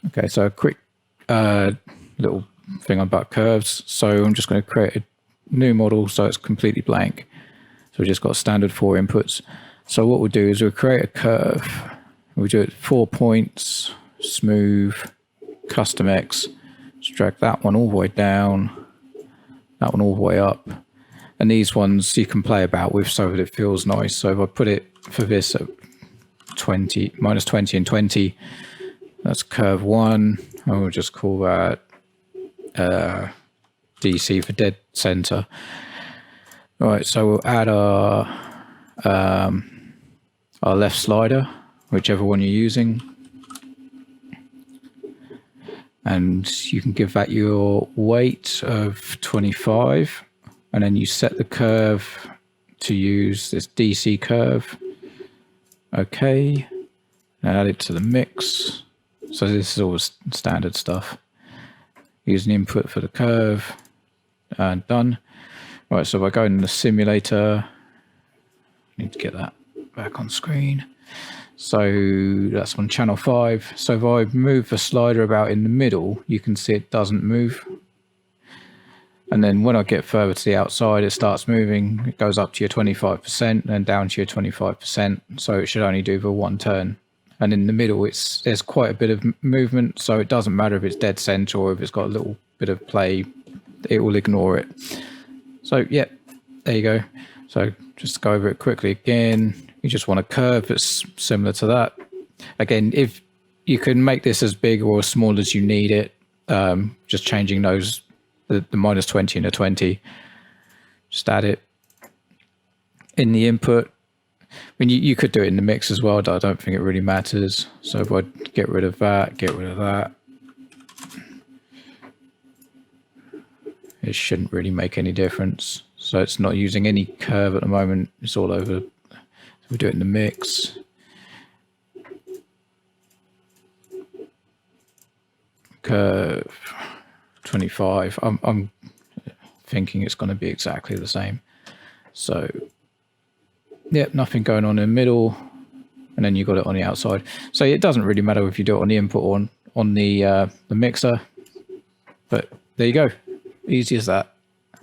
Okay, so a quick little thing about curves. So I'm just going to create a new model so it's completely blank. So we just got standard 4 inputs. So what we'll do is we'll create a curve. We'll do it 4 points, smooth, custom X. Just drag that one all the way down, that one all the way up. And these ones you can play about with so that it feels nice. So if I put it for this at 20, minus 20 and 20, that's curve 1. And we'll just call that DC for dead center. All right, so we'll add our left slider, whichever one you're using. And you can give that your weight of 25. And then you set the curve to use this DC curve. Okay. And add it to the mix. So this is all standard stuff. Use an input for the curve. And done. Right, so if I go in the simulator, I need to get that back on screen. So that's on channel 5. So if I move the slider about in the middle, you can see it doesn't move. And then when I get further to the outside, it starts moving. It goes up to your 25% and down to your 25%. So it should only do the one turn. And in the middle, there's quite a bit of movement. So it doesn't matter if it's dead center or if it's got a little bit of play, it will ignore it. So yeah, there you go. So just to go over it quickly again, you just want a curve that's similar to that. Again, if you can make this as big or as small as you need it, just changing those, the minus 20 and the 20, just add it in the input. I mean, you could do it in the mix as well. I don't think it really matters. So if I get rid of that, get rid of that, it shouldn't really make any difference. So it's not using any curve at the moment. It's all over. So we do it in the mix. Curve 25. I'm thinking it's going to be exactly the same. So yeah, nothing going on in the middle, and then you got it on the outside. So it doesn't really matter if you do it on the input or on the mixer. But there you go. Easy as that.